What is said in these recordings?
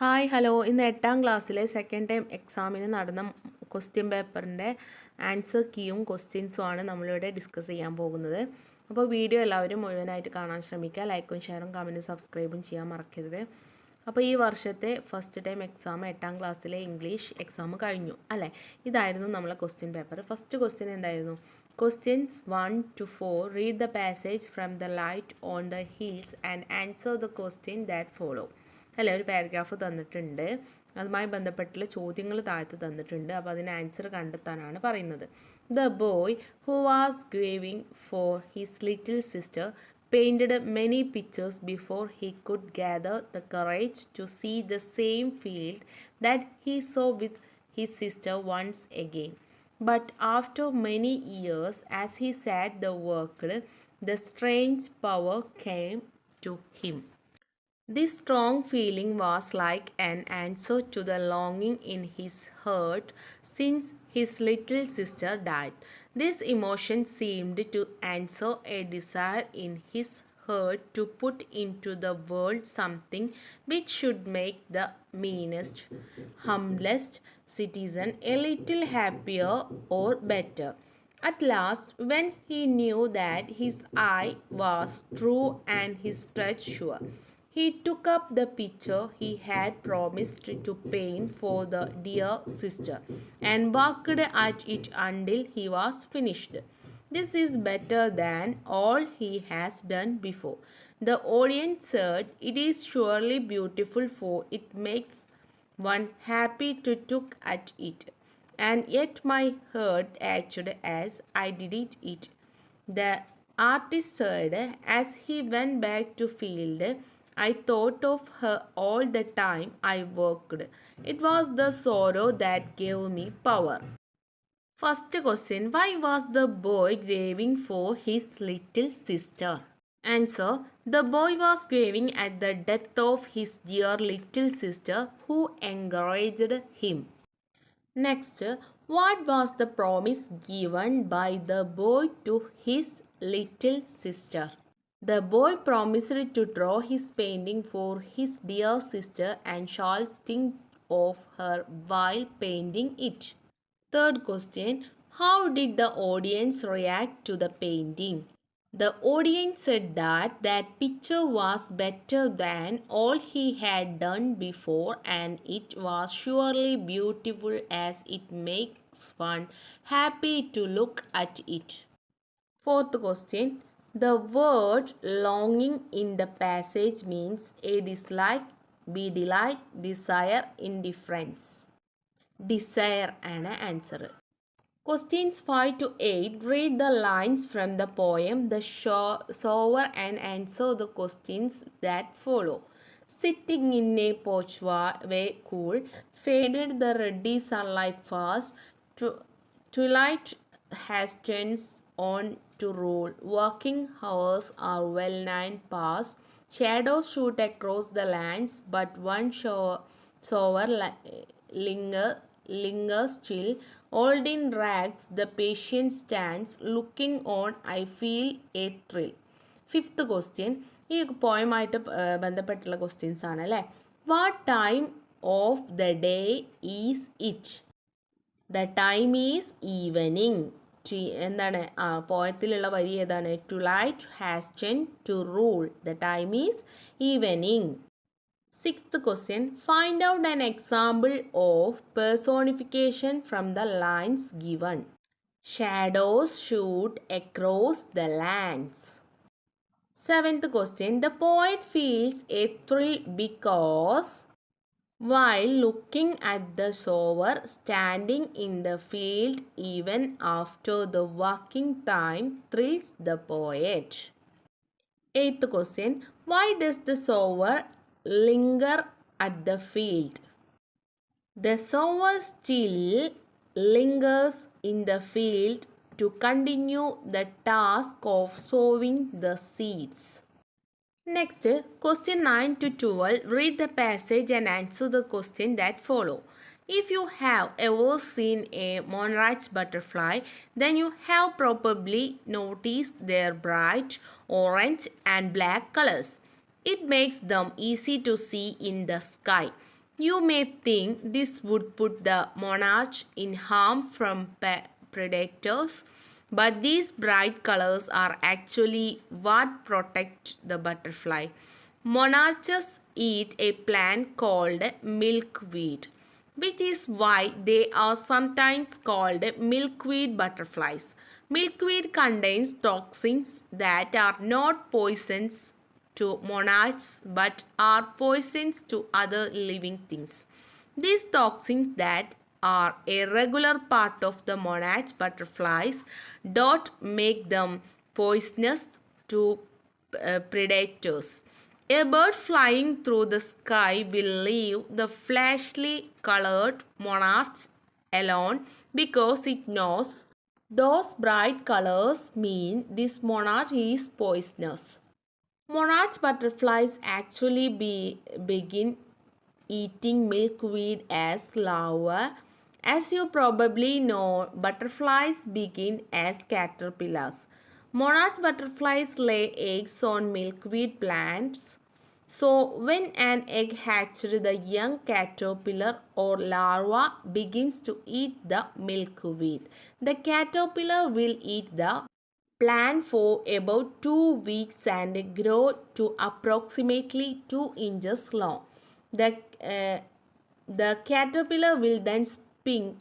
Hi hello ഇന്ന് 8ാം ക്ലാസ്സിലെ second time എക്സാമിന് നടന്ന ക്വസ്റ്റ്യൻ പേപ്പറിൻ്റെ ആൻസർ കീയും ക്വസ്റ്റ്യൻസും ആണ് നമ്മളിവിടെ ഡിസ്കസ് ചെയ്യാൻ പോകുന്നത്. അപ്പോൾ വീഡിയോ എല്ലാവരും മുഴുവനായിട്ട് കാണാൻ ശ്രമിക്കുക. ലൈക്കും ഷെയറും കമൻറ്റും സബ്സ്ക്രൈബും ചെയ്യാൻ മറക്കരുത്. അപ്പോൾ ഈ വർഷത്തെ ഫസ്റ്റ് ടൈം എക്സാം 8ാം ക്ലാസ്സിലെ ഇംഗ്ലീഷ് എക്സാം കഴിഞ്ഞു അല്ലേ. ഇതായിരുന്നു നമ്മളെ ക്വസ്റ്റ്യൻ പേപ്പർ. ഫസ്റ്റ് ക്വസ്റ്റ്യൻ എന്തായിരുന്നു? Questions 1 to 4. Read the passage from the light on the hills and answer the question that follow. അല്ലേ, ഒരു പാരഗ്രാഫ് തന്നിട്ടുണ്ട്, അതുമായി ബന്ധപ്പെട്ടുള്ള ചോദ്യങ്ങൾ താഴത്ത് തന്നിട്ടുണ്ട്. അപ്പോൾ അതിന് ആൻസർ കണ്ടെത്താനാണ് പറയുന്നത്. The boy who was craving for his little sister painted many pictures before he could gather the courage to see the same field that he saw with his sister once again. But after many years, as he sat the worked, the strange power came to him. This strong feeling was like an answer to the longing in his heart since his little sister died. This emotion seemed to answer a desire in his heart to put into the world something which should make the meanest, humblest citizen a little happier or better. At last, when he knew that his eye was true and his touch sure, he took up the picture he had promised to paint for the dear sister and worked at it until he was finished. This is better than all he has done before. The audience said, "It is surely beautiful, for it makes one happy to look at it. And yet my heart ached as I did it." The artist said as he went back to field, "I thought of her all the time I worked. It was the sorrow that gave me power." First question, why was the boy grieving for his little sister? Answer, the boy was grieving at the death of his dear little sister who encouraged him. Next, what was the promise given by the boy to his little sister? The boy promised to draw his painting for his dear sister and shall think of her while painting it. Third question, how did the audience react to the painting? The audience said that picture was better than all he had done before, and it was surely beautiful as it makes one happy to look at it. Fourth question, the word longing in the passage means a dislike, be delight, desire, indifference. Desire ആണ് answer. Questions 5 to 8. Read the lines from the poem The Sower and answer the questions that follow. Sitting in a porchway cool, faded the ruddy sunlight fast. Twilight hastens on to rule. Working hours are well nigh past. Shadows shoot across the lands, but one sower lingers still. Old in rags, the patient stands. Looking on, I feel a thrill. Fifth question, ഈ പോയമായിട്ട് ബന്ധപ്പെട്ടുള്ള questions ആണ് അല്ലേ. What time of the day is it? The time is evening. എന്താണ് പോയത്തിലുള്ള വരി ഏതാണ്? Twilight hasten to rule. The time is evening. Sixth question, find out an example of personification from the lines given. Shadows shoot across the lands. Seventh question, the poet feels a thrill because while looking at the sower standing in the field even after the working time thrills the poet. Eighth question, why does the sower linger at the field? The sower still lingers in the field to continue the task of sowing the seeds. Next, question 9 to 12. Read the passage and answer the question that follow. If you have ever seen a Monarch butterfly, then you have probably noticed their bright orange and black colors. It makes them easy to see in the sky. You may think this would put the monarch in harm from predators, but these bright colors are actually what protect the butterfly. Monarchs eat a plant called milkweed, which is why they are sometimes called milkweed butterflies. Milkweed contains toxins that are not poisons to monarchs but are poisons to other living things. These toxins that are a regular part of the monarch butterflies don't make them poisonous to predators. A bird flying through the sky will leave the flashily colored monarchs alone because it knows those bright colors mean this monarch is poisonous. Monarch butterflies actually begin eating milkweed as larvae. As you probably know, butterflies begin as caterpillars. Monarch butterflies lay eggs on milkweed plants. So, when an egg hatched, the young caterpillar or larva begins to eat the milkweed. The caterpillar will eat the plant for about 2 weeks and grow to approximately 2 inches long. The, uh, the caterpillar will then spin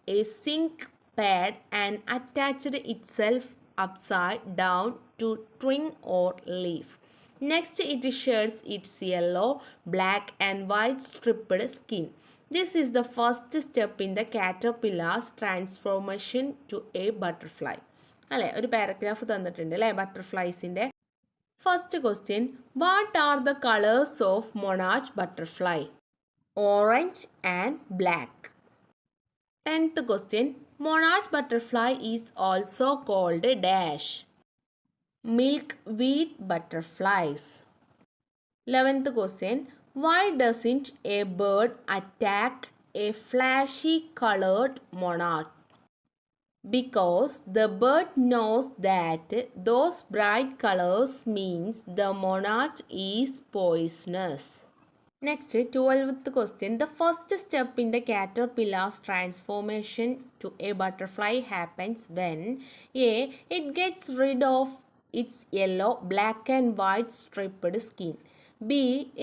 a zinc pad and attach itself upside down to twig or leaf. Next, it sheds its yellow, black and white striped skin. This is the first step in the caterpillar's transformation to a butterfly. അല്ലേ, ഒരു paragraph തന്നിട്ടുണ്ട് അല്ലേ ബട്ടർഫ്ലൈസിൻ്റെ. First question, what are the colours of monarch butterfly? Orange and black. 10th question, monarch butterfly is also called dash. Milkweed butterflies. 11th question, why doesn't a bird attack a flashy colored monarch? Because the bird knows that those bright colors means the monarch is poisonous. Next, 12th question, the first step in the caterpillar's transformation to a butterfly happens when A. It gets rid of its yellow, black and white striped skin. B.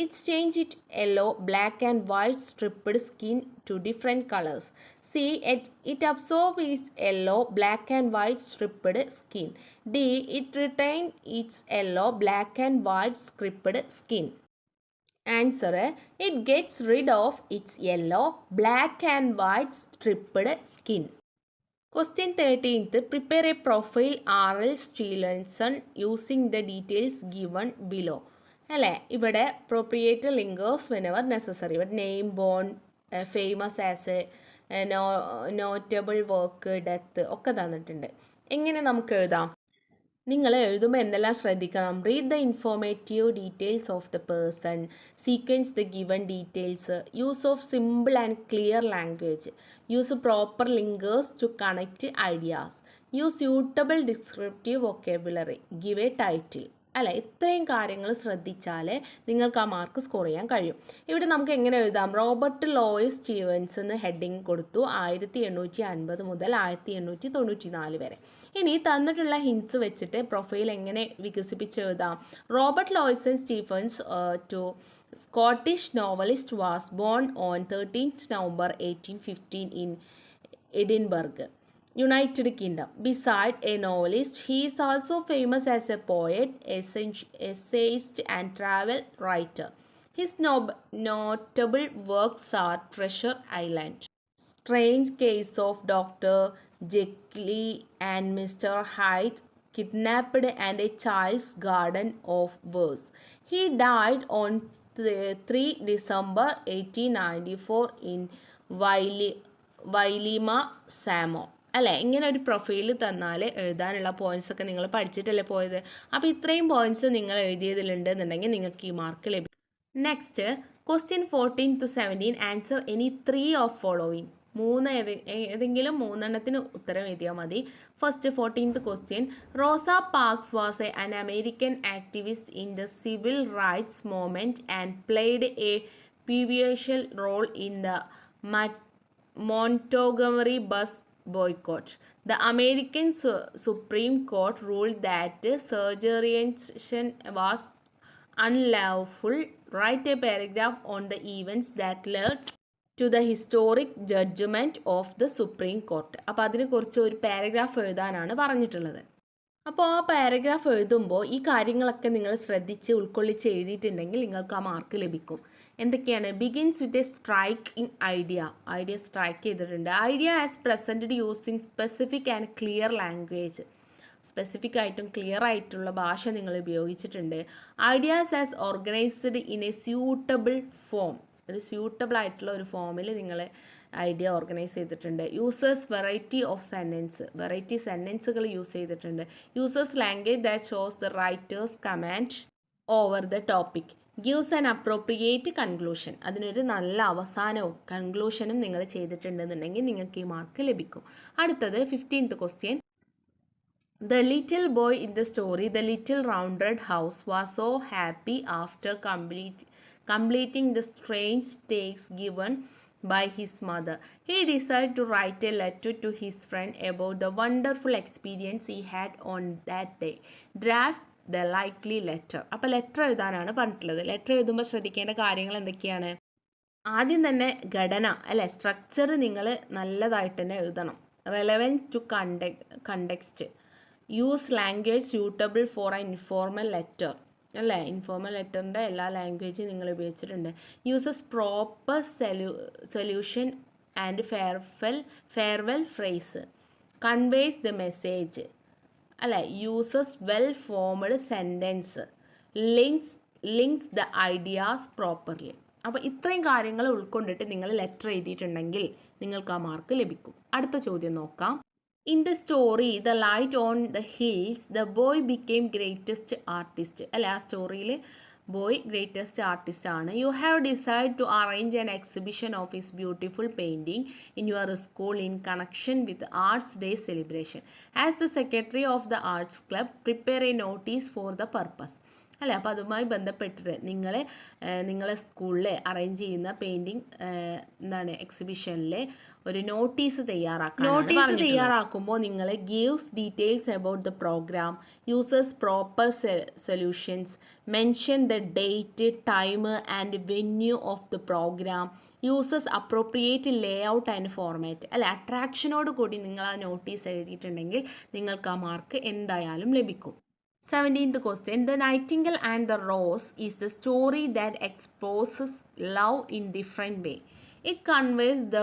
It changes its yellow, black and white striped skin to different colors. C. It absorbs its yellow, black and white striped skin. D. It retains its yellow, black and white striped skin. Answer, it gets rid of its yellow, black and white striped skin. Question 13th, prepare a profile R.L. Stevenson using the details given below. അല്ലേ, ഇവിടെ appropriate linkers whenever necessary. ഇവിടെ name, born, famous as a notable work, death ഒക്കെ തന്നിട്ടുണ്ട്. എങ്ങനെ നമുക്ക് എഴുതാം? നിങ്ങൾ എഴുതുമ്പോൾ എന്തെല്ലാം ശ്രദ്ധിക്കണം? Read the informative details of the person, sequence the given details, use of simple and clear language, use proper linkers to connect ideas, use suitable descriptive vocabulary, give a title. അല്ല, ഇത്രയും കാര്യങ്ങൾ ശ്രദ്ധിച്ചാൽ നിങ്ങൾക്ക് ആ മാർക്ക് സ്കോർ ചെയ്യാൻ കഴിയും. ഇവിടെ നമുക്ക് എങ്ങനെ എഴുതാം? റോബർട്ട് ലോയിസ് സ്റ്റീവൻസ് എന്ന് ഹെഡിങ് കൊടുത്തു 1850 മുതൽ 1894 വരെ. ഇനി തന്നിട്ടുള്ള ഹിൻസ് വെച്ചിട്ട് പ്രൊഫൈൽ എങ്ങനെ വികസിപ്പിച്ചെഴുതാം? Robert Louis Stephens to Scottish novelist was born on 13th November 1815 in Edinburgh, United Kingdom. Beside a novelist, he is also famous as a poet, essayist and travel writer. His notable works are Treasure Island, Strange Case of Dr. Jekyll and Mr. Hyde, Kidnapped and a Child's Garden of Verse. He died on 3 December 1894 in വൈലിമ സാമോ. അല്ലേ, ഇങ്ങനെ ഒരു profile തന്നാൽ എഴുതാനുള്ള points ഒക്കെ നിങ്ങൾ പഠിച്ചിട്ടല്ലേ പോയത്. അപ്പോൾ ഇത്രയും പോയിൻറ്റ്സ് നിങ്ങൾ എഴുതിയതിലുണ്ടെന്നുണ്ടെങ്കിൽ നിങ്ങൾക്ക് ഈ മാർക്ക് ലഭിക്കും. Next, question 14 to 17, answer any 3 of following. ഏതെങ്കിലും മൂന്നെണ്ണത്തിന് ഉത്തരം എഴുതിയാൽ മതി. First 14th question, Rosa Parks was an American activist in the civil rights movement and played a pivotal role in the Montgomery bus boycott. The American Supreme Court ruled that segregation was unlawful. Write a paragraph on the events that led to the historic judgment of the Supreme Court. അപ്പോൾ അതിനെക്കുറിച്ച് ഒരു paragraph എഴുതാനാണ് പറഞ്ഞിട്ടുള്ളത്. അപ്പോൾ ആ paragraph എഴുതുമ്പോൾ ഈ കാര്യങ്ങളൊക്കെ നിങ്ങൾ ശ്രദ്ധിച്ച് ഉൾക്കൊള്ളിച്ച് എഴുതിയിട്ടുണ്ടെങ്കിൽ നിങ്ങൾക്ക് ആ മാർക്ക് ലഭിക്കും. എന്തൊക്കെയാണ്? Begins with a striking idea strike ചെയ്തിട്ടുണ്ട്. Idea as presented use in specific and clear language. Specific ആയിട്ടും ക്ലിയർ ആയിട്ടുള്ള ഭാഷ നിങ്ങൾ ഉപയോഗിച്ചിട്ടുണ്ട്. Ideas as organized in a suitable form. ഒരു സ്യൂട്ടബിൾ ആയിട്ടുള്ള ഒരു ഫോമിൽ നിങ്ങൾ ഐഡിയ ഓർഗനൈസ് ചെയ്തിട്ടുണ്ട്. യൂസേഴ്സ് വെറൈറ്റി ഓഫ് വെറൈറ്റി സെൻറ്റൻസുകൾ യൂസ് ചെയ്തിട്ടുണ്ട്. Users language that shows the writer's command over the topic. Gives an appropriate conclusion. അതിനൊരു നല്ല അവസാനവും കൺക്ലൂഷനും നിങ്ങൾ ചെയ്തിട്ടുണ്ടെന്നുണ്ടെങ്കിൽ നിങ്ങൾക്ക് ഈ മാർക്ക് ലഭിക്കും. അടുത്തത് 15th question. The little boy in the story, the little rounded house, was so happy after completing the strange tasks given by his mother. He decided to write a letter to his friend about the wonderful experience he had on that day. Draft the likely letter. അപ്പോൾ letter എഴുതാനാണ് പറഞ്ഞിട്ടുള്ളത്. Letter എഴുതുമ്പോൾ ശ്രദ്ധിക്കേണ്ട കാര്യങ്ങൾ എന്തൊക്കെയാണ്? ആദ്യം തന്നെ ഘടന അല്ലെ, സ്ട്രക്ചർ നിങ്ങൾ നല്ലതായിട്ട് തന്നെ എഴുതണം. Relevance to context. Use language suitable for a informal letter അല്ലേ, ഇൻഫോർമൽ ലെറ്ററിൻ്റെ എല്ലാ ലാംഗ്വേജും നിങ്ങൾ ഉപയോഗിച്ചിട്ടുണ്ട്. Uses proper salutation and farewell phrase. Conveys the message അല്ലേ. Uses well formed sentence. Links the ideas properly. അപ്പോൾ ഇത്രയും കാര്യങ്ങൾ ഉൾക്കൊണ്ടിട്ട് നിങ്ങൾ ലെറ്റർ എഴുതിയിട്ടുണ്ടെങ്കിൽ നിങ്ങൾക്ക് ആ മാർക്ക് ലഭിക്കും. അടുത്ത ചോദ്യം നോക്കാം. In the story, The Light on the Hills, the boy became greatest artist. അല്ലെ, ആ സ്റ്റോറിയിൽ ബോയ് ഗ്രേറ്റസ്റ്റ് ആർട്ടിസ്റ്റ് ആണ്. You have decided to arrange an exhibition of his beautiful painting in your school in connection with Arts Day celebration. As the secretary of the Arts Club, prepare a notice for the purpose. അല്ലേ, അപ്പോൾ അതുമായി ബന്ധപ്പെട്ടിട്ട് നിങ്ങളെ സ്കൂളിൽ arrange ചെയ്യുന്ന painting എക്സിബിഷനിൽ ഒരു notice തയ്യാറാക്കണം. Notice തയ്യാറാക്കുമ്പോൾ നിങ്ങൾ gives details about the program, users proper solutions, mention the date, time and venue of the program, users appropriate layout and format. അല്ലെ, അട്രാക്ഷനോട് കൂടി നിങ്ങൾ ആ നോട്ടീസ് എഴുതിയിട്ടുണ്ടെങ്കിൽ നിങ്ങൾക്ക് ആ മാർക്ക് എന്തായാലും ലഭിക്കും. 17th question. The Nightingale and the Rose is the story that exposes love in different way. It conveys the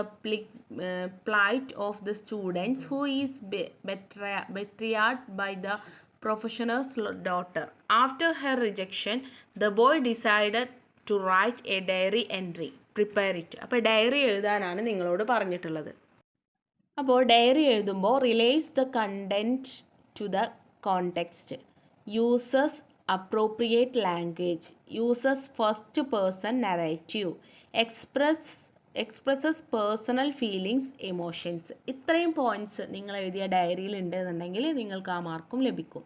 plight of the students who is betrayed by the professor's daughter. After her rejection, the boy decided to write a diary entry. Prepare it. അപ്പോൾ diary എഴുതാനാണ് നിങ്ങളോട് പറഞ്ഞിട്ടുള്ളത്. അപ്പോൾ diary എഴുതുമ്പോൾ relates the content to the context. Uses appropriate language. Uses first person narrative. Expresses personal feelings, emotions. ഇത്രയും points നിങ്ങൾ എഴുതിയ ഡയറിയിൽ ഉണ്ടെന്നുണ്ടെങ്കിൽ നിങ്ങൾക്ക് ആ മാർക്കും ലഭിക്കും.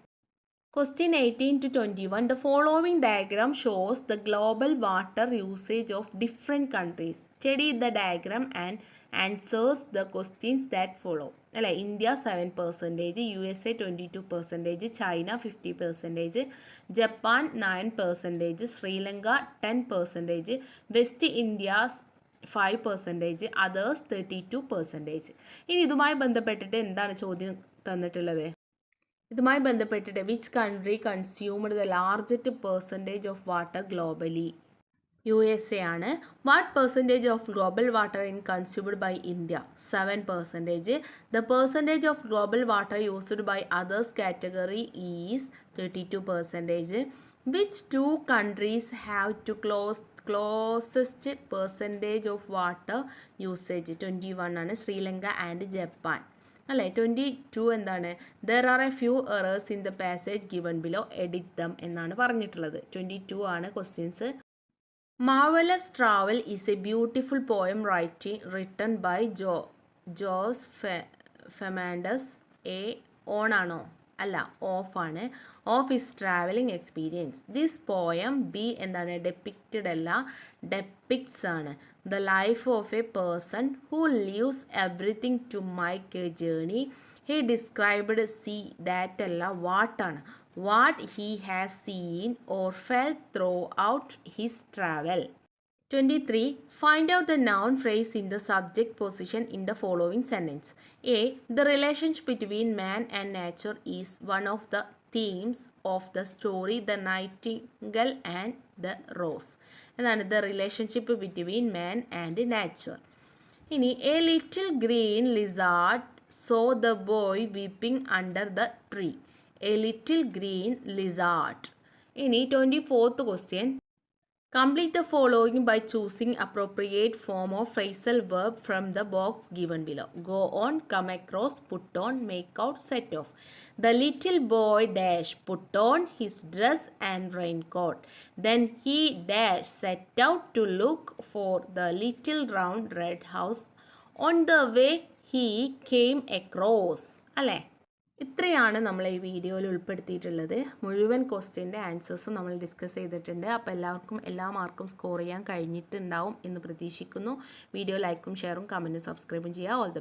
Question 18 to 21. The following diagram shows the global water usage of different countries. Study the diagram and answers the questions that follow. അല്ലെ, India 7%, USA 22%, China 50%, Japan 9%, Sri Lanka 10%, West India 5%, others 32%. ഇനി ഇതുമായി ബന്ധപ്പെട്ടിട്ട് എന്താണ് ചോദ്യം തന്നിട്ടുള്ളത്? ഇതുമായി ബന്ധപ്പെട്ടിട്ട് which country consumed the largest percentage of water globally? USA ആണ്. What percentage of global water in consumed by India? 7%. The percentage of global water used by others category is 32%. Which two countries have to closest percentage of water usage? 21 ആണ്, Sri Lanka and Japan. അല്ലേ, 22 എന്താണ്? There are a few errors in the passage given below, edit them എന്നാണ് പറഞ്ഞിട്ടുള്ളത്. 22 ആണ് questions. Marvellous travel is a beautiful poem written by Jose Fernandes. On ആണോ? അല്ല, of ആണ്. Of his travelling experience. This poem be എന്താണ്, depicted അല്ല, depicts ആണ്. The life of a person who leaves everything to make a journey. He described see that അല്ല, വാട്ടാണ്, what he has seen or felt through out his travel. 23. Find out the noun phrase in the subject position in the following sentence. A. The relationship between man and nature is one of the themes of the story The Nightingale and the Rose. എന്താണ് the relationship between man and nature. ഇനി a little green lizard saw the boy weeping under the tree. A little green lizard. ഇനി 24th question. Complete the following by choosing appropriate form of phrasal verb from the box given below. Go on, come across, put on, make out, set off. The little boy dash put on his dress and raincoat. Then he dash set out to look for the little round red house. On the way he came across. അല്ലേ? ഇത്രയാണ് നമ്മൾ ഈ വീഡിയോയിൽ ഉൾപ്പെടുത്തിയിട്ടുള്ളത്. മുഴുവൻ ക്വസ്റ്റ്യൻ്റെ ആൻസേഴ്സും നമ്മൾ discuss ചെയ്തിട്ടുണ്ട്. അപ്പോൾ എല്ലാവർക്കും എല്ലാ മാർക്കും സ്കോർ ചെയ്യാൻ കഴിഞ്ഞിട്ടുണ്ടാവും എന്ന് പ്രതീക്ഷിക്കുന്നു. വീഡിയോ ലൈക്കും ഷെയറും കമൻറ്റും സബ്സ്ക്രൈബും ചെയ്യുക. All the best.